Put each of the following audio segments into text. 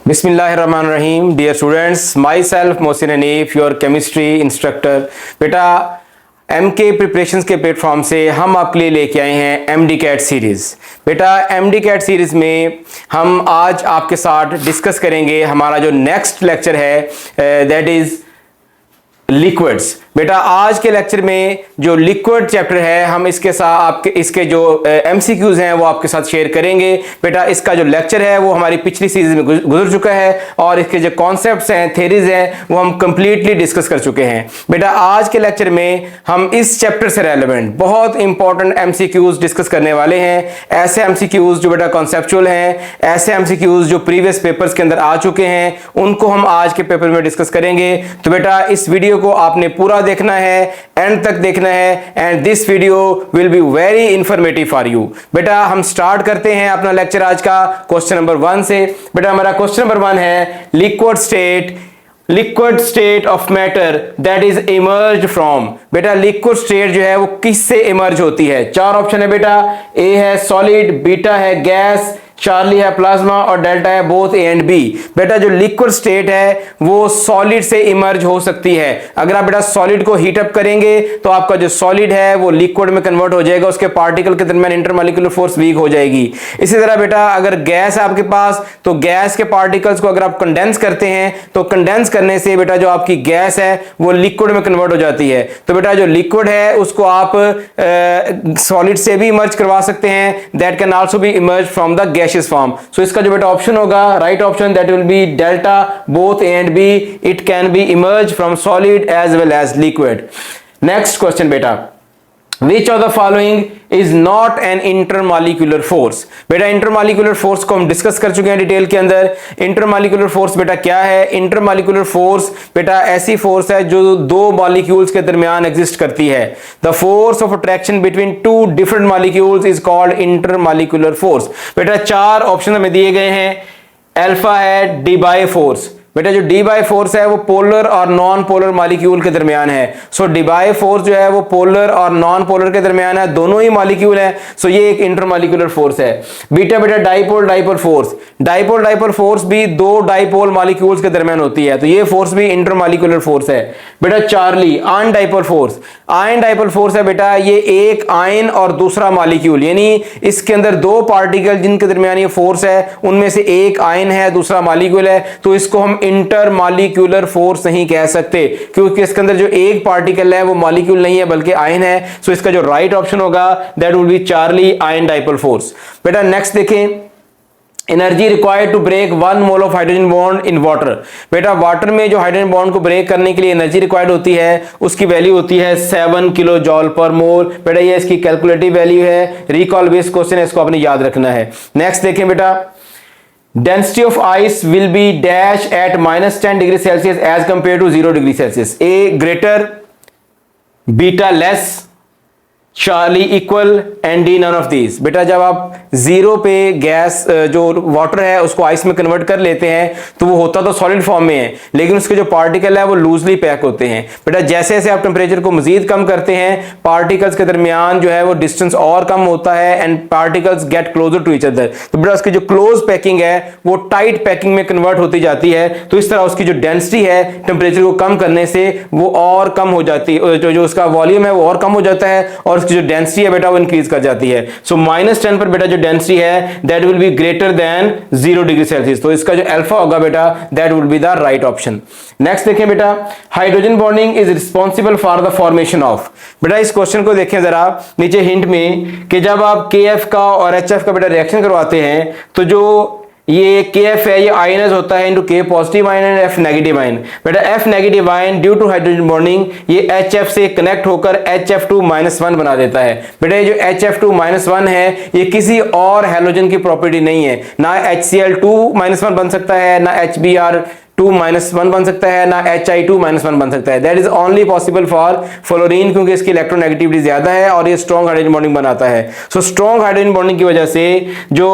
बिस्मिल्लाहिर्रहमानिर्रहीम। Dear students, myself Mohsin Hanif, your chemistry instructor. बेटा MK preparations के प्लेटफॉर्म से हम आपके लिए लेके आए हैं एमडी कैट सीरीज़। बेटा एमडी कैट सीरीज़ में हम आज आपके साथ डिस्कस करेंगे हमारा जो नेक्स्ट लेक्चर है दैट इज़ लिक्विड्स। बेटा आज के लेक्चर में जो लिक्विड चैप्टर है हम इसके साथ आपके इसके जो एमसीक्यूज हैं वो आपके साथ शेयर करेंगे। बेटा इसका जो लेक्चर है वो हमारी पिछली सीरीज में गुजर चुका है और इसके जो कॉन्सेप्ट्स हैं, थ्योरीज हैं, वो हम कंप्लीटली डिस्कस कर चुके हैं। बेटा आज के लेक्चर में हम इस चैप्टर से रेलेवेंट बहुत इंपॉर्टेंट एमसीक्यूज डिस्कस करने वाले हैं। ऐसे एमसीक्यूज जो बेटा कॉन्सेप्चुअल हैं, ऐसे एमसीक्यूज जो प्रीवियस पेपर्स के अंदर आ चुके हैं, उनको हम आज के पेपर में डिस्कस करेंगे। तो बेटा इस वीडियो को आपने पूरा देखना है, एंड तक देखना है, and this video will be very informative for you. बेटा हम स्टार्ट करते हैं अपना लेक्चर आज का क्वेश्चन नंबर 1 से। बेटा हमारा क्वेश्चन नंबर 1 है liquid state of matter that is emerge from. बेटा लिक्विड स्टेट जो है वो किससे इमर्ज होती है? 4 ऑप्शन है बेटा। ए है सॉलिड, बीटा है गैस, चार्ली है प्लाज्मा और डेल्टा है बोथ ए एंड बी। बेटा जो लिक्विड स्टेट है वो सॉलिड से इमर्ज हो सकती है। अगर आप बेटा सॉलिड को हीट अप करेंगे तो आपका जो सॉलिड है वो लिक्विड में कन्वर्ट हो जाएगा, उसके पार्टिकल के दरमियान इंटरमॉलिक्यूलर फोर्स वीक हो जाएगी। इसी तरह बेटा अगर गैस है आपके पास तो गैस के पार्टिकल्स को अगर आप कंडेंस करते हैं तो कंडेंस करने से बेटा जो आपकी गैस है वो लिक्विड में कन्वर्ट हो जाती है। तो बेटा जो लिक्विड है उसको आप सॉलिड से भी इमर्ज करवा सकते हैं, that can also be emerge from the gaseous form। So इसका जो बेटा ऑप्शन होगा right option that will be delta both A and B. It can be emerge from solid as well as liquid. Next question बेटा, Which of the following is not an intermolecular force? बेटा intermolecular force को हम discuss कर चुके हैं detail के अंदर। Intermolecular force बेटा क्या है? इंटरमॉलिक्यूलर फोर्स बेटा ऐसी फोर्स है जो दो मॉलिक्यूल्स के दरमियान एग्जिस्ट करती है। The force of attraction between two different molecules is called intermolecular force. बेटा 4 ऑप्शन हमें दिए गए हैं। अल्फा है डी बाई फोर्स। बेटा जो डी बाई फोर्स है वो पोलर और नॉन पोलर मॉलिक्यूल के दरमियान है। सो डी बाई फोर्स जो है वो पोलर और नॉन पोलर के दरमियान है, दोनों ही मॉलिक्यूल है। सो ये एक इंटरमॉलिक्यूलर फोर्स है। बीटा बेटा dipole dipole force. Dipole dipole force भी दो डाइपोल मॉलिक्यूल्स के दरमियान होती है, तो ये फोर्स भी इंटरमॉलिक्यूलर फोर्स है। बेटा Charlie ion dipole force. Ion dipole force है बेटा ये एक आयन और दूसरा मॉलिक्यूल, यानी इसके अंदर दो पार्टिकल जिनके दरमियान ये फोर्स है उनमें से एक आयन है दूसरा मॉलिक्यूल है, तो इसको हम इंटरमॉलिक्यूलर फोर्स नहीं कह सकते क्योंकि इसके अंदर जो एक पार्टिकल है वो मॉलिक्यूल नहीं है बल्कि आयन है। सो इसका जो राइट ऑप्शन होगा that will be Charlie ion dipole force. बेटा नेक्स्ट देखें, energy required to break 1 mole of hydrogen bond in water. बेटा वाटर में जो हाइड्रोजन बॉन्ड को ब्रेक करने के लिए एनर्जी रिक्वायर्ड होती है उसकी वैल्यू होती है 7 किलो जॉल पर मोल। बेटा ये इसकी कैलकुलेटिव वैल्यू है। रिकॉल बेस्ड क्वेश्चन है, इसको आपने याद रखना है। नेक्स्ट देखें बेटा, density of ice will be dash at -10 degree Celsius as compared to 0 degree Celsius. A greater, beta less, Charlie equal and D none of these. बेटा जब आप 0 पे गैस जो वाटर है उसको आइस में कन्वर्ट कर लेते हैं तो वो होता तो सॉलिड फॉर्म में है, लेकिन उसके जो पार्टिकल है वो लूजली पैक होते हैं। बेटा जैसे जैसे आप टेम्परेचर को मजीद कम करते हैं पार्टिकल्स के दरमियान जो है वो डिस्टेंस और कम होता है and particles get closer to each other. तो बेटा उसकी जो क्लोज पैकिंग है वो टाइट पैकिंग में कन्वर्ट होती जाती है, तो इस तरह उसकी जो डेंसिटी है टेम्परेचर को कम करने से वो और कम हो जाती है, जो उसका वॉल्यूम है वो और कम हो जाता है और उसकी जो डेंसिटी है बेटा वो इंक्रीज कर जाती है। सो -10 पर बेटा जो डेंसिटी है that will be greater than 0 degree Celsius. तो इसका जो अल्फा होगा बेटा that will be the right option. Next देखें बेटा, hydrogen bonding is responsible for the formation of. बेटा इस क्वेश्चन को देखें जरा नीचे हिंट में कि जब आप KF का और HF का बेटा रिएक्शन करवाते हैं तो जो ये KF है ये आयनाइज होता है into K positive ion and F negative ion. बेटा F negative ion due to hydrogen bonding ये HF से कनेक्ट होकर HF2-1 बना देता है। बेटा ये जो HF2-1 है ये किसी और हैलोजन की प्रॉपर्टी नहीं है, ना HCl2-1 बन सकता है, ना 2-1 बन सकता है, ना Hi2-1 बन सकता है। That is only possible for fluorine, क्योंकि इसकी इलेक्ट्रोनेगेटिविटी ज्यादा है और ये स्ट्रॉन्ग हाइड्रोजन बॉन्डिंग बनाता है। सो स्ट्रॉन्ग हाइड्रोजन बॉन्डिंग की वजह से जो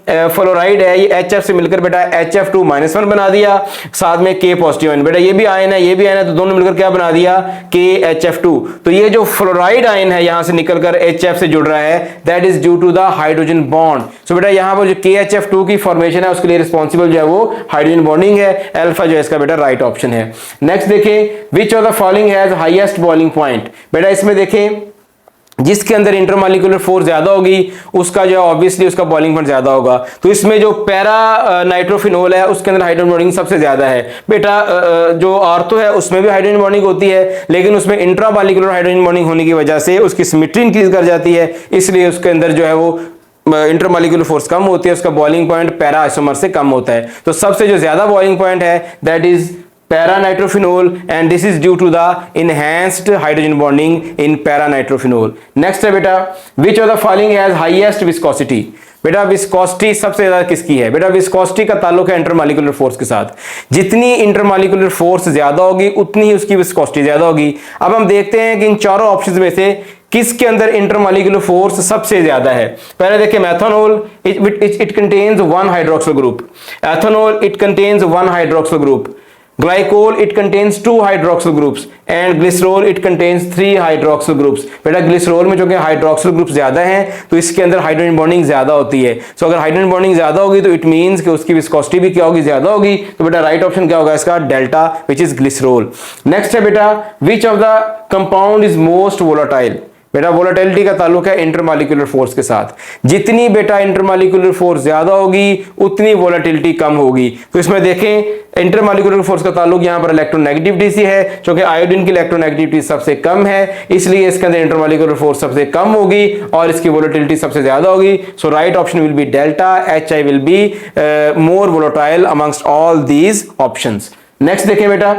फ्लोराइड है ये HF से मिलकर बेटा HF2-1 बना दिया, साथ में K पॉजिटिव आयन, बेटा ये भी आयन है ये भी आयन है, तो दोनों मिलकर क्या बना दिया KHF2। तो ये जो फ्लोराइड आयन है यहां से निकलकर HF से जुड़ रहा है, that is due to the hydrogen bond. So बेटा यहां पर जो KHF2 की फॉर्मेशन है उसके लिए रिस्पॉन्सिबल जो है वो हाइड्रोजन बॉन्डिंग है, अल्फा जो है इसका बेटा राइट ऑप्शन है। नेक्स्ट देखें, विच of the following has highest boiling point. बेटा इसमें देखें जिसके अंदर इंटरमॉलिक्यूलर फोर्स ज्यादा होगी उसका जो है ऑब्वियसली उसका बॉइलिंग पॉइंट ज्यादा होगा। तो इसमें जो पैरा नाइट्रोफिनोल है उसके अंदर हाइड्रोजन बॉन्डिंग सबसे ज्यादा है। बेटा जो ऑर्थो है उसमें भी हाइड्रोजन बॉन्डिंग होती है, लेकिन उसमें इंट्रामॉलिक्यूलर हाइड्रोजन बॉन्डिंग होने की वजह से उसकी सिमेट्री इंक्रीज कर जाती है, इसलिए उसके अंदर जो है वो इंटरमॉलिक्यूलर फोर्स कम होती है, उसका बॉइलिंग पॉइंट पैरा आइसोमर से कम होता है। तो सबसे जो ज्यादा बॉइलिंग पॉइंट है that is para nitrophenol, and this is due to the enhanced hydrogen bonding in para nitrophenol. Next है बेटा, which of the following has highest viscosity. बेटा विस्कोसिटी सबसे ज्यादा किसकी है। बेटा विस्कोसिटी का ताल्लुक है इंटरमॉलिक्यूलर फोर्स के साथ। जितनी इंटरमॉलिक्यूलर फोर्स ज्यादा होगी उतनी ही उसकी विस्कोसिटी ज्यादा होगी। अब हम देखते हैं कि इन चारों ऑप्शंस में से किसके अंदर इंटरमॉलिक्यूलर फोर्स सबसे ज्यादा है। पहले देखिए methanol, it contains 1 hydroxyl group. Ethanol it contains 1 hydroxyl group. Glycol it contains 2 hydroxyl groups, and glycerol it contains 3 hydroxyl groups. बेटा ग्लिसरॉल में जो कि हाइड्रोक्सिल ग्रुप ज्यादा हैं तो इसके अंदर हाइड्रोजन बॉन्डिंग ज्यादा होती है। सो अगर हाइड्रोजन बॉन्डिंग ज्यादा होगी तो इट मींस कि उसकी विस्कोसिटी भी क्या होगी, ज्यादा होगी। तो बेटा राइट ऑप्शन क्या होगा इसका, delta, which is glycerol. Next है बेटा, which of the compound is most volatile. बेटा वोलेटिलिटी का ताल्लुक है इंटरमॉलिक्यूलर फोर्स के साथ। जितनी बेटा इंटरमॉलिक्यूलर फोर्स ज्यादा होगी उतनी वोलेटिलिटी कम होगी। तो इसमें देखें इंटरमॉलिक्यूलर फोर्स का ताल्लुक यहां पर इलेक्ट्रोनेगेटिविटी से है, क्योंकि आयोडीन की इलेक्ट्रोनेगेटिविटी सबसे कम है, इसलिए इसके अंदर इंटरमॉलिक्यूलर फोर्स सबसे कम होगी और इसकी वोलेटिलिटी सबसे ज्यादा होगी। So right option will be delta, HI will be more volatile amongst all these options. Next देखें बेटा,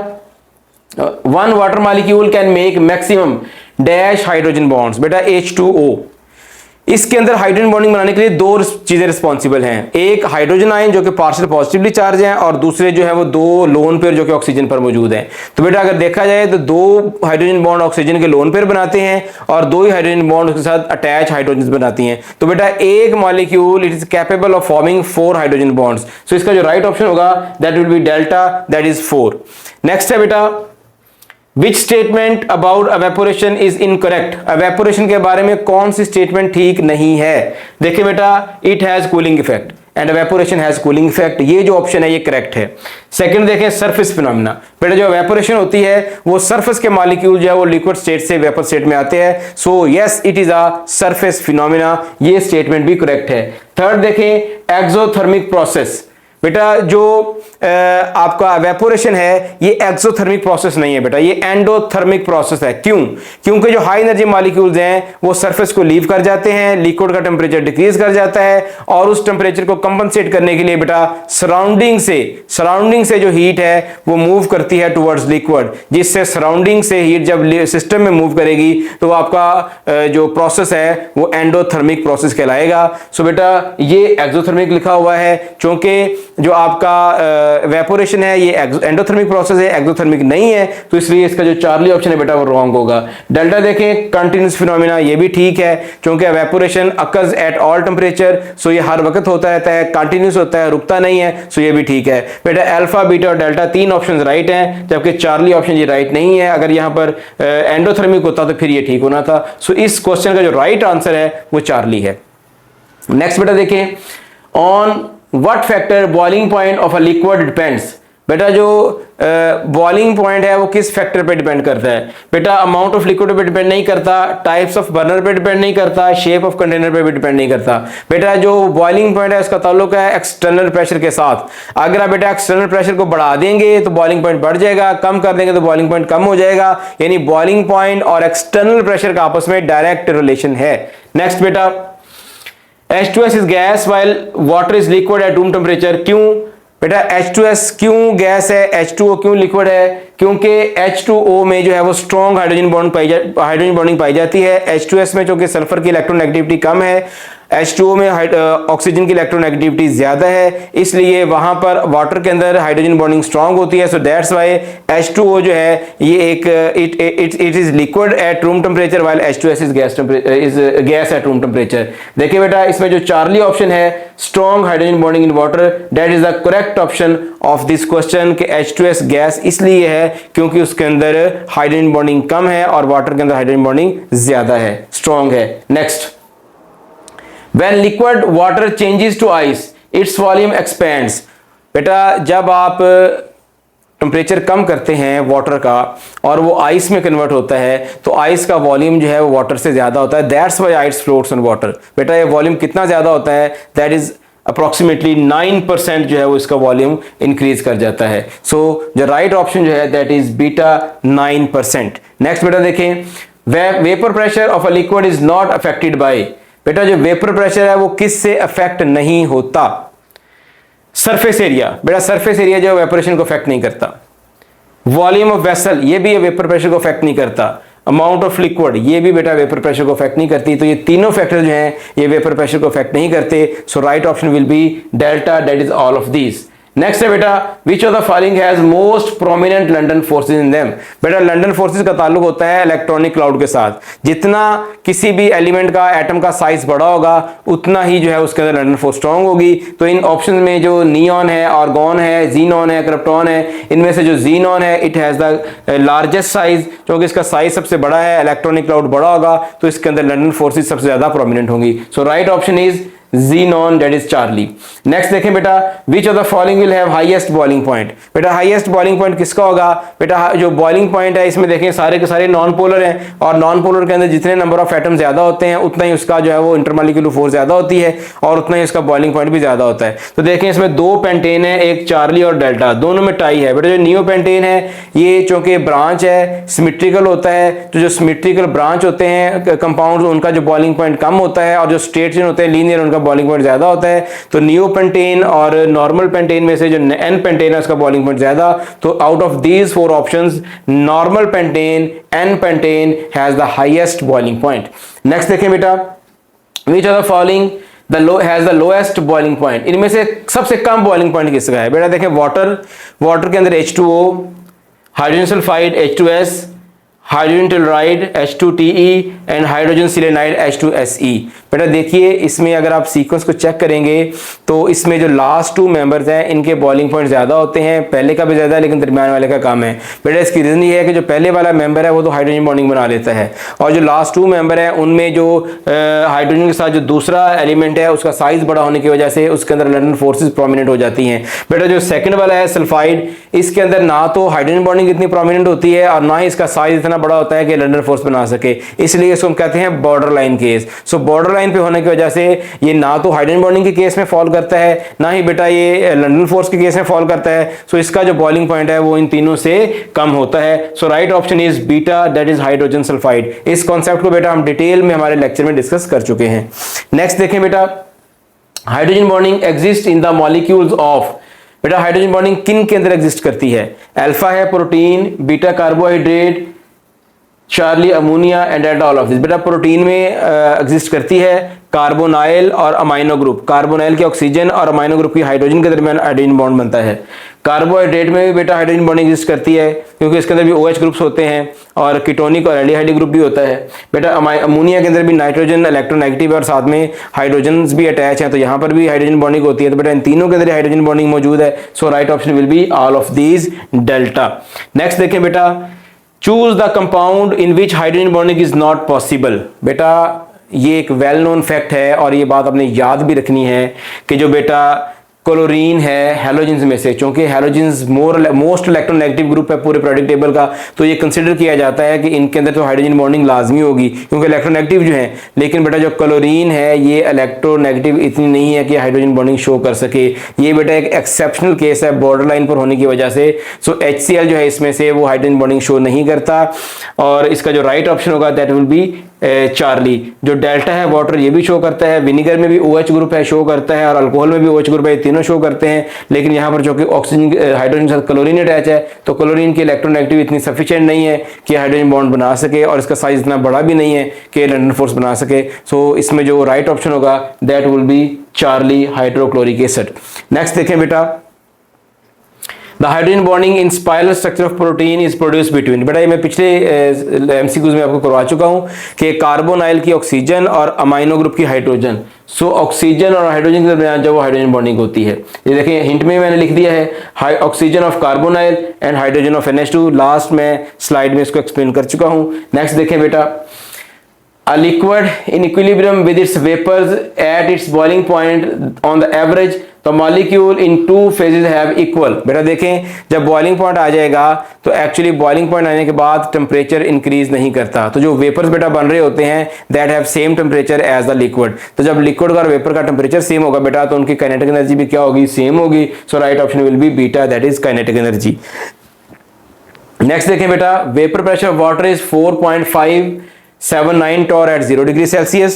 1 water molecule can make maximum dash hydrogen bonds. बेटा H2O, इसके अंदर हाइड्रोजन बॉन्डिंग बनाने के लिए 2 चीजें रिस्पॉन्सिबल हैं। एक हाइड्रोजन आयन जो कि पार्शियल पॉजिटिवली चार्ज हैं, और दूसरे जो है वो 2 लोन पेयर जो कि ऑक्सीजन पर मौजूद हैं। तो बेटा अगर देखा जाए तो 2 हाइड्रोजन बॉन्ड ऑक्सीजन के लोन पेयर बनाते हैं और 2 ही हाइड्रोजन बॉन्ड उसके साथ अटैच हाइड्रोजन बनाती हैं। तो बेटा एक molecule it is capable of forming 4 hydrogen bonds. So इसका जो राइट ऑप्शन होगा that will be delta, that is 4। Next है बेटा, Which statement about evaporation is incorrect? evaporation के बारे में कौन सी स्टेटमेंट ठीक नहीं है। देखिए बेटा, it has cooling effect and evaporation has cooling effect, ये जो ऑप्शन है ये करेक्ट है। सेकंड देखें सरफेस फिनोमिना। बेटा जो evaporation होती है वो सरफेस के मॉलिक्यूल जो है वो लिक्विड स्टेट से वेपर स्टेट में आते हैं। So yes it is a surface phenomena, ये स्टेटमेंट भी करेक्ट है। थर्ड देखें एक्सोथर्मिक प्रोसेस। बेटा जो आपका एवेपोरेशन है ये एक्सोथर्मिक प्रोसेस नहीं है बेटा, ये एंडोथर्मिक प्रोसेस है। क्यों? क्योंकि जो हाई एनर्जी मॉलिक्यूल्स हैं वो सरफेस को लीव कर जाते हैं, लिक्विड का टेम्परेचर डिक्रीज कर जाता है, और उस टेम्परेचर को कंपनसेट करने के लिए बेटा सराउंडिंग से जो हीट है वो मूव करती है टुवर्ड्स लिक्विड, जिससे सराउंडिंग से हीट जब सिस्टम में मूव करेगी तो आपका जो प्रोसेस है वो एंडोथर्मिक प्रोसेस कहलाएगा। सो बेटा ये एक्सोथर्मिक लिखा हुआ है, क्योंकि जो आपका वेपोरेशन है ये एंडोथर्मिक प्रोसेस है, एक्सोथर्मिक नहीं है, तो इसलिए इसका जो चार्ली ऑप्शन है बेटा वो रॉन्ग होगा। डेल्टा देखें कंटिन्यूस फिनोमिना, ये भी ठीक है, क्योंकि evaporation occurs at all temperature, so ये हर वक्त होता रहता है, कंटिन्यूस होता है, रुकता नहीं है, सो ये भी ठीक है। बेटा अल्फा बीटा और डेल्टा 3 ऑप्शन राइट हैं, जबकि चार्ली ऑप्शन ये राइट नहीं है। अगर यहां पर एंडोथर्मिक होता तो फिर ये ठीक होना था। सो इस क्वेश्चन का जो राइट आंसर है वो चार्ली है। नेक्स्ट बेटा देखें, on What factor boiling point of a liquid depends? बेटा जो बॉइलिंग पॉइंट है वो किस फैक्टर पे डिपेंड करता है। बेटा अमाउंट ऑफ लिक्विड पे डिपेंड नहीं करता, टाइप्स ऑफ बर्नर पे डिपेंड नहीं करता, शेप ऑफ कंटेनर पे भी डिपेंड नहीं करता। बेटा जो बॉइलिंग पॉइंट है उसका ताल्लुक है एक्सटर्नल प्रेशर के साथ। अगर आप बेटा एक्सटर्नल प्रेशर को बढ़ा देंगे तो बॉइलिंग पॉइंट बढ़ जाएगा, कम कर देंगे तो बॉइलिंग पॉइंट कम हो जाएगा, यानी बॉइलिंग पॉइंट और एक्सटर्नल प्रेशर का आपस में डायरेक्ट रिलेशन है। नेक्स्ट बेटा, H2S is gas while water is liquid at room temperature। क्यों बेटा H2S क्यों गैस है, H2O क्यों लिक्विड है? क्योंकि H2O में जो है वो स्ट्रॉन्ग हाइड्रोजन बॉन्डिंग पाई जाती है। H2S में चूंकि सल्फर की इलेक्ट्रोनेगेटिविटी कम है, H2O में ऑक्सीजन की इलेक्ट्रोनेगेटिविटी ज्यादा है, इसलिए वहां पर वाटर के अंदर हाइड्रोजन बॉन्डिंग स्ट्रांग होती है। सो दैट्स व्हाई H2O जो है ये एक it is liquid at room temperature while H2S is gas at room temperature. देखिए बेटा इसमें जो चार्ली ऑप्शन है strong hydrogen bonding in water, that is the correct option of this question कि H2S गैस इसलिए है क्योंकि उसके अंदर हाइड्रोजन बॉन्डिंग कम है और वाटर के अंदर हाइड्रोजन बॉन्डिंग ज्यादा है, स्ट्रॉन्ग है। Next, When liquid water changes to ice, its volume expands। बेटा जब आप टेम्परेचर कम करते हैं वाटर का और वो आइस में कन्वर्ट होता है तो आइस का वॉल्यूम जो है वो वाटर से ज्यादा होता है, that's why ice floats on water. बेटा ये वॉल्यूम कितना ज्यादा होता है, दैट इज अप्रोक्सीमेटली 9% जो है वो इसका वॉल्यूम इंक्रीज कर जाता है। सो जो राइट ऑप्शन जो है दैट इज बीटा 9%। नेक्स्ट बेटा देखें, vapour pressure of a liquid is not affected by. बेटा जो वेपर प्रेशर है वो किस से अफेक्ट नहीं होता, सरफेस एरिया। बेटा सरफेस एरिया जो वेपोरेशन को अफेक्ट नहीं करता, वॉल्यूम ऑफ वेसल ये भी वेपर प्रेशर को अफेक्ट नहीं करता, अमाउंट ऑफ लिक्विड ये भी बेटा वेपर प्रेशर को अफेक्ट नहीं करती। तो ये तीनों फैक्टर जो हैं ये वेपर प्रेशर को अफेक्ट नहीं करते। So right option will be delta, that is all of these. Next है बेटा, which of the following has most prominent London forces in them. बेटा लंडन फोर्सेज का ताल्लुक होता है इलेक्ट्रॉनिक क्लाउड के साथ। जितना किसी भी एलिमेंट का एटम का साइज बड़ा होगा उतना ही जो है उसके अंदर लंडन फोर्स स्ट्रॉन्ग होगी। तो इन ऑप्शन में जो नियॉन है, आर्गॉन है, जीनॉन है, क्रिप्टॉन है, इनमें से जो जीनॉन है it has the largest size, क्योंकि इसका साइज सबसे बड़ा है, इलेक्ट्रॉनिक क्लाउड बड़ा होगा तो इसके अंदर लंडन फोर्सेज सबसे ज्यादा प्रोमिनेंट होंगी। So right option is Xenon, that is Charlie। Next देखें बेटा, which of the following will have highest boiling point। बेटा हाईएस्ट बॉइलिंग पॉइंट किसका होगा। बेटा जो बॉइलिंग पॉइंट है इसमें देखें सारे के सारे नॉन पोलर हैं और नॉन पोलर के अंदर जितने नंबर ऑफ एटम ज्यादा होते हैं उतना ही उसका जो है वो इंटरमॉलिक्यूलर फोर्स ज्यादा होती है और उतना ही उसका बॉइलिंग पॉइंट भी ज्यादा होता है। तो देखें इसमें दो पेंटेन है, एक चार्ली और डेल्टा, दोनों में टाई है। बेटा जो नियो पेंटेन है ये चूंकि ब्रांच है सिमेट्रिकल होता है, तो जो सिमेट्रिकल ब्रांच होते हैं कंपाउंड उनका जो बॉइलिंग पॉइंट कम होता है और जो स्ट्रेट चेन होते हैं लीनियर उनका बॉइलिंग पॉइंट ज्यादा होता है। तो नियो पेंटेन और नॉर्मल पेंटेन में से जो एन पेंटेन है उसका बॉइलिंग पॉइंट ज्यादा। तो out of these four options normal pentane, n pentane has the highest boiling point. Next देखें बेटा, which of the following has the lowest boiling point. इनमें से सबसे कम बॉइलिंग पॉइंट किसका है। बेटा देखें वाटर के अंदर H2O, hydrogen sulphide H2S, hydrogen telluride H2TE and hydrogen selenide H2SE। बेटा देखिए इसमें अगर आप सीक्वेंस को चेक करेंगे तो इसमें जो लास्ट टू मेंबर्स हैं इनके बॉइलिंग पॉइंट ज्यादा होते हैं, पहले का भी ज्यादा है लेकिन दरमियान वाले का कम है। बेटा इसकी रीजन ये है कि जो पहले वाला मेंबर है वो तो हाइड्रोजन बॉन्डिंग बना लेता है और जो लास्ट टू मेंबर है उनमें जो हाइड्रोजन के साथ जो दूसरा एलिमेंट है उसका साइज बड़ा होने की वजह से उसके अंदर लंडन फोर्सेज प्रोमिनेंट हो जाती हैं। बेटा जो सेकंड वाला है सल्फाइड, इसके अंदर ना तो हाइड्रोजन बॉन्डिंग इतनी प्रोमिनेंट होती है और ना ही इसका साइज इतना बड़ा होता है कि लंडन फोर्स बना सके, इसलिए इसको हम कहते हैं बॉर्डर लाइन केस। सो बॉर्डर लाइन पे होने की वजह से ये ना तो हाइड्रोजन बॉन्डिंग के केस में फॉल करता है ना ही बेटा ये लंडन फोर्स के केस में फॉल करता है। सो इसका जो बॉइलिंग पॉइंट है वो इन तीनों से कम होता है। So right option is beta, that is hydrogen sulphide. इस कॉन्सेप्ट को बेटा हम डिटेल में हमारे लेक्चर में डिस्कस कर चुके हैं। नेक्स्ट देखें बेटा, hydrogen bonding exist in the molecules of. बेटा हाइड्रोजन बॉन्डिंग किन के अंदर एग्जिस्ट करती है। अल्फा है protein, beta carbohydrate, Charlie ammonia and delta all of this. बेटा प्रोटीन में एग्जिस्ट करती है कार्बोनाइल और अमाइनो ग्रुप, कार्बोनाइल की ऑक्सीजन और अमाइनो ग्रुप की हाइड्रोजन के दरमियान हाइड्रोजन बॉन्ड बनता है। कार्बोहाइड्रेट में भी बेटा हाइड्रोजन बॉन्ड एग्जिस्ट करती है क्योंकि इसके अंदर भी OH ग्रुप्स होते हैं और कीटोनिक और एल्डिहाइड ग्रुप भी होता है। बेटा अमोनिया के अंदर भी नाइट्रोजन इलेक्ट्रोनेगेटिव है और साथ में हाइड्रोजन भी अटैच है, तो यहाँ पर भी हाइड्रोजन बॉन्डिंग होती है। तो बेटा इन तीनों के अंदर हाइड्रोजन बॉन्डिंग मौजूद है। So right option will be all of these delta. Next देखें बेटा, choose the compound in which hydrogen bonding is not possible. बेटा ये एक वेल नोन फैक्ट है और ये बात आपने याद भी रखनी है कि जो बेटा क्लोरीन है हैलोजेंस में से, क्योंकि हैलोजेंस मोस्ट इलेक्ट्रोनेगेटिव ग्रुप है पूरे पीरियोडिक टेबल का, तो ये कंसिडर किया जाता है कि इनके अंदर तो हाइड्रोजन बॉन्डिंग लाजमी होगी क्योंकि इलेक्ट्रोनेगेटिव जो है। लेकिन बेटा जो क्लोरीन है ये इलेक्ट्रोनेगेटिव इतनी नहीं है कि हाइड्रोजन बॉन्डिंग शो कर सके। ये बेटा एक एक्सेप्शनल केस है बॉर्डर लाइन पर होने की वजह से। सो HCl जो है इसमें से वो हाइड्रोजन बॉन्डिंग शो नहीं करता और इसका जो राइट ऑप्शन होगा दैट विल बी चार्ली। जो डेल्टा है वाटर ये भी शो करता है, विनीगर में भी OH ग्रुप है शो करता है, और अल्कोहल में भी OH ग्रुप है, तीनों शो करते हैं। लेकिन यहाँ पर जो कि ऑक्सीजन हाइड्रोजन के साथ क्लोरीन अटैच है, तो क्लोरीन की इलेक्ट्रोनेगेटिव इतनी सफिशिएंट नहीं है कि हाइड्रोजन बॉन्ड बना सके, और इसका साइज इतना बड़ा भी नहीं है कि लंडन फोर्स बना सके। सो इसमें जो राइट ऑप्शन होगा that will be Charlie hydrochloric acid. Next देखें बेटा, The hydrogen bonding in spiral structure of protein is produced between, बेटा ये मैं पिछले MCQs में आपको करवा चुका हूं कि कार्बोनाइल की ऑक्सीजन और अमाइनो ग्रुप की हाइड्रोजन, सो ऑक्सीजन और हाइड्रोजन के दरमियान जो हाइड्रोजन बॉन्डिंग होती है, ये देखें हिंट में मैंने लिख दिया है oxygen of carbonyl and hydrogen of NH2, last में स्लाइड में इसको एक्सप्लेन कर चुका हूं। नेक्स्ट देखें बेटा, A liquid in equilibrium with its vapors at its boiling point on the average, तो molecule in two phases have equal. बेटा देखें जब बॉइलिंग पॉइंट आ जाएगा तो एक्चुअली बॉइलिंग पॉइंट आने के बाद टेम्परेचर इंक्रीज नहीं करता, तो जो वेपर्स बेटा बन रहे होते हैं that have same temperature as the liquid. तो जब लिक्विड का और वेपर का टेम्परेचर सेम होगा बेटा तो उनकी काइनेटिक एनर्जी भी क्या होगी, सेम होगी। So right option will be beta, that is kinetic energy. Next देखें बेटा, vapour pressure of water is 4.579 torr at 0 degree Celsius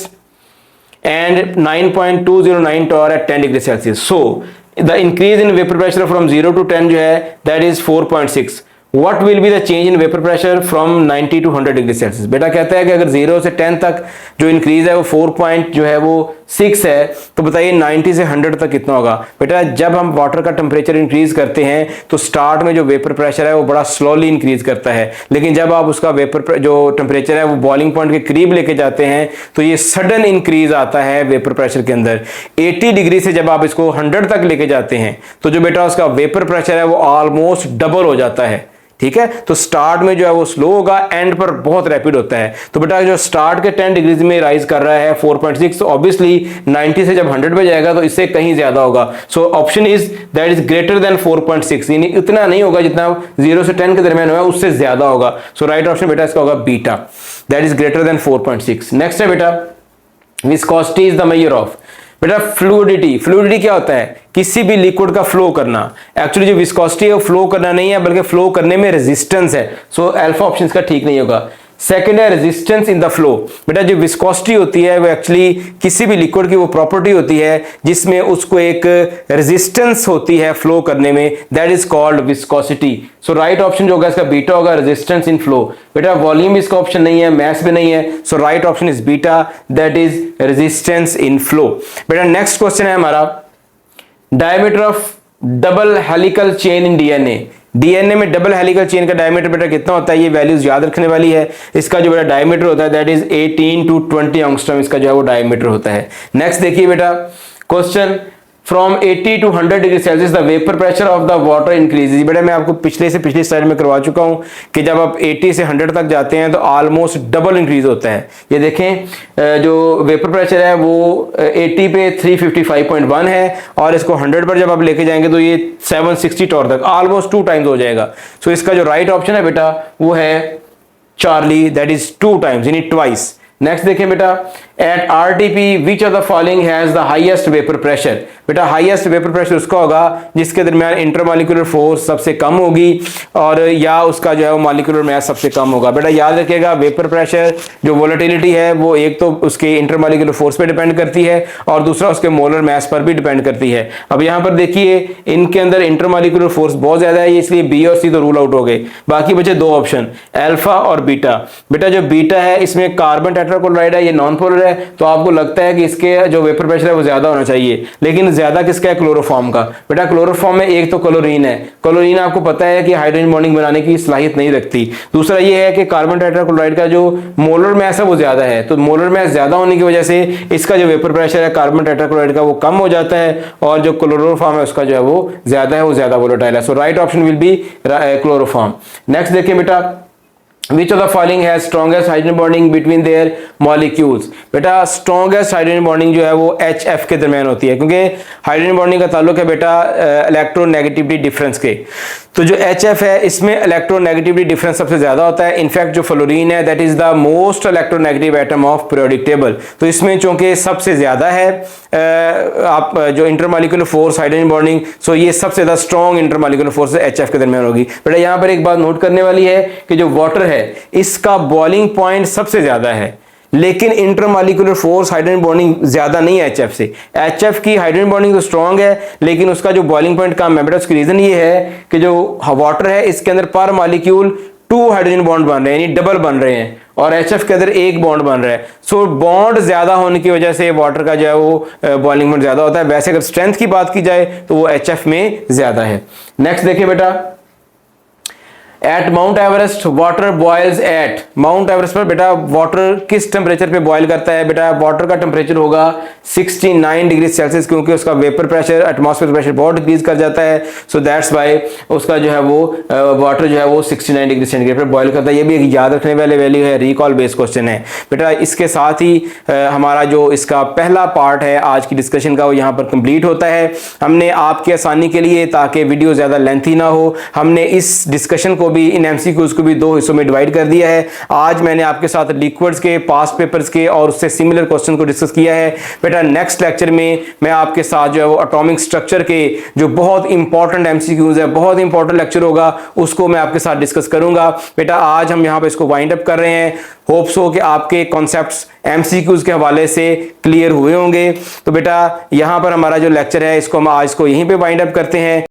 and 9.209 torr at 10 degree Celsius. So the increase in vapor pressure from 0 to 10 जो है that is 4.6. What will be the change in vapor pressure from 90 to 100 degree Celsius? बेटा कहता है कि अगर 0 से 10 तक जो इंक्रीज है वो 4.6 है, तो बताइए 90 से 100 तक कितना होगा। बेटा जब हम वाटर का टेम्परेचर इंक्रीज करते हैं तो स्टार्ट में जो वेपर प्रेशर है वो बड़ा स्लोली इंक्रीज करता है, लेकिन जब आप उसका वेपर जो टेम्परेचर है वो बॉइलिंग पॉइंट के करीब लेके जाते हैं तो ये सडन इंक्रीज आता है वेपर प्रेशर के अंदर। 80 डिग्री से जब आप इसको 100 तक लेके जाते हैं तो जो बेटा उसका वेपर प्रेशर है वो ऑलमोस्ट डबल हो जाता है। ठीक है, तो स्टार्ट में जो है वो स्लो होगा, एंड पर बहुत रैपिड होता है। तो बेटा जो स्टार्ट के 10 डिग्रीज में राइज कर रहा है 4.6, तो ऑब्वियसली 90 से जब 100 पे जाएगा तो इससे कहीं ज्यादा होगा। So option is that is greater than 4.6, यानी इतना नहीं होगा जितना 0 से 10 के दरमियान होगा, उससे ज्यादा होगा। सो राइट ऑप्शन बेटा इसका होगा beta, that is greater than 4.6। Next है बेटा, viscosity is the measure of, बेटा फ्लूइडिटी। फ्लूइडिटी क्या होता है, किसी भी लिक्विड का फ्लो करना। एक्चुअली जो विस्कोसिटी है वो फ्लो करना नहीं है बल्कि फ्लो करने में रेजिस्टेंस है। सो अल्फा ऑप्शन इसका ठीक नहीं होगा। सेकंड है रेजिस्टेंस इन द फ्लो। बेटा जो विस्कोसिटी होती है वो एक्चुअली किसी भी लिक्विड की वो प्रॉपर्टी होती है जिसमें उसको एक रेजिस्टेंस होती है फ्लो करने में, that is called viscosity. So right option जो होगा इसका बीटा होगा, रेजिस्टेंस इन फ्लो। बेटा वॉल्यूम इसका ऑप्शन नहीं है, मास भी नहीं है, so right option is beta, that is resistance in flow. बेटा नेक्स्ट क्वेश्चन है हमारा, diameter of double helical chain in DNA. DNA में डबल हेलिकल चेन का डायमीटर बेटा कितना होता है, ये वैल्यूज याद रखने वाली है। इसका जो बेटा डायमीटर होता है दैट इज 18 to 20 एंगस्ट्रॉम, इसका जो है वो डायमीटर होता है। नेक्स्ट देखिए बेटा question, from 80 to 100 degree Celsius the vapour pressure of the water increases. बेटा मैं आपको पिछली स्लाइड में करवा चुका हूं कि जब आप 80 से 100 तक जाते हैं तो ऑलमोस्ट डबल इंक्रीज होता है। ये देखें जो वेपर प्रेशर है वो 80 पे 355.1 है, और इसको 100 पर जब आप लेके जाएंगे तो ये 760 टॉर तक ऑलमोस्ट 2 टाइम्स हो जाएगा। सो इसका जो राइट ऑप्शन है बेटा वो है चार्ली, दैट इज 2 टाइम्स, यानी ट्वाइस। नेक्स्ट देखें बेटा, at RTP which of the following has the highest vapour pressure. बेटा हाईएस्ट वेपर प्रेशर उसका होगा जिसके दरमियान इंटरमॉलिक्यूलर फोर्स सबसे कम होगी और या उसका जो है वो मॉलिक्यूलर मास सबसे कम होगा। बेटा याद रखिएगा वेपर प्रेशर जो वोलेटिलिटी है वो एक तो उसके इंटरमॉलिक्यूलर फोर्स पे डिपेंड करती है और दूसरा उसके मोलर मास पर भी डिपेंड करती है। अब यहाँ पर देखिए इनके अंदर इंटरमॉलिक्यूलर फोर्स बहुत ज्यादा है, इसलिए बी और सी तो रूल आउट हो गए। बाकी बचे 2 ऑप्शन, अल्फा और बीटा। बेटा जो बीटा है इसमें कार्बन टेट्राक्लोराइड है, ये नॉन पोलर है, तो आपको लगता है कि इसके जो वेपर प्रेशर है वो ज्यादा होना चाहिए, लेकिन ज्यादा किसका है, क्लोरोफॉर्म का। बेटा क्लोरोफॉर्म में एक तो क्लोरीन है, क्लोरीन आपको पता है कि हाइड्रोजन बॉन्डिंग बनाने की सलाहियत नहीं रखती। दूसरा ये है कि कार्बन टेट्राक्लोराइड का जो मोलर मास है वो ज्यादा है, तो मोलर मास ज्यादा होने की वजह से इसका जो वेपर प्रेशर है कार्बन टेट्राक्लोराइड का वो कम हो जाता है, और जो क्लोरोफॉर्म है उसका जो है वो ज्यादा है, वो ज्यादा वोलेटाइल है। So right option will be chloroform. Next देखिए बेटा, Which of the following has strongest hydrogen bonding between their molecules? बेटा strongest hydrogen bonding जो है वो HF के दरमियान होती है, क्योंकि हाइड्रोजन बॉन्डिंग का ताल्लुक है बेटा इलेक्ट्रोनेगेटिविटी डिफरेंस के। तो जो HF है इसमें इलेक्ट्रोनेगेटिविटी डिफरेंस सबसे ज्यादा होता है। इनफैक्ट जो फ्लोरीन है that is the most electronegative atom of periodic table, तो इसमें चूंकि सबसे ज्यादा है आप जो इंटरमॉलिक्यूलर फोर्स हाइड्रोजन बॉन्डिंग, सो ये सबसे ज्यादा स्ट्रॉन्ग इंटरमॉलिक्यूलर फोर्स HF के दरमियान होगी। बेटा यहाँ पर एक बात नोट करने वाली है कि जो वाटर है इसका बॉइलिंग पॉइंट सबसे ज्यादा है, लेकिन इंटरमॉलिक्यूलर फोर्स हाइड्रोजन बॉन्डिंग ज्यादा नहीं है HF से। HF की हाइड्रोजन बॉन्डिंग तो स्ट्रांग है, लेकिन उसका जो बॉइलिंग पॉइंट कम है बेटा। उसकी रीजन ये है कि जो वाटर है इसके अंदर पर मॉलिक्यूल 2 हाइड्रोजन बॉन्ड बन रहे हैं, यानी डबल बन रहे हैं, और HF के अंदर एक बॉन्ड बन रहा है। सो बॉन्ड ज्यादा होने की वजह से वाटर का जो है वो बॉइलिंग पॉइंट ज्यादा होता है। वैसे अगर स्ट्रेंथ की बात की जाए तो वो HF में ज्यादा है। नेक्स्ट देखिए बेटा, at Mount Everest water boils at. Mount Everest पर बेटा वाटर किस टेम्परेचर पे बॉयल करता है? बेटा वाटर का टेम्परेचर होगा 69 डिग्री सेल्सियस, क्योंकि उसका वेपर प्रेशर एटमॉस्फेयर प्रेशर बहुत डिक्रीज कर जाता है। सो दैट्स वाई उसका जो है वो वाटर जो है वो 69 डिग्री सेंटीग्रेड पर बॉयल करता है। ये भी एक याद रखने वाले वैल्यू है, रिकॉल बेस्ड क्वेश्चन है बेटा। इसके साथ ही हमारा जो इसका पहला पार्ट है आज की डिस्कशन का वो यहाँ पर कंप्लीट होता है। हमने आपकी आसानी के लिए, ताकि वीडियो ज्यादा लेंथी ना हो, हमने इस डिस्कशन को भी, इन MCQs को भी 2 हिस्सों में डिवाइड कर दिया है। आज मैंने आपके साथ लिक्विड्स के, पास्ट पेपर्स के और उससे सिमिलर क्वेश्चन को डिस्कस किया है बेटा। नेक्स्ट लेक्चर में मैं आपके साथ जो है वो एटॉमिक स्ट्रक्चर के जो बहुत इंपॉर्टेंट MCQs है, बहुत इंपॉर्टेंट लेक्चर होगा, उसको मैं आपके साथ डिस्कस करूंगा बेटा। आज हम यहाँ पे इसको वाइंड अप कर रहे हैं। होप्स हो कि आपके कॉन्सेप्ट्स MCQs के हवाले से क्लियर हुए होंगे। तो बेटा यहाँ पर हमारा जो लेक्चर है इसको हम आज को यहीं पे वाइंड अप करते हैं।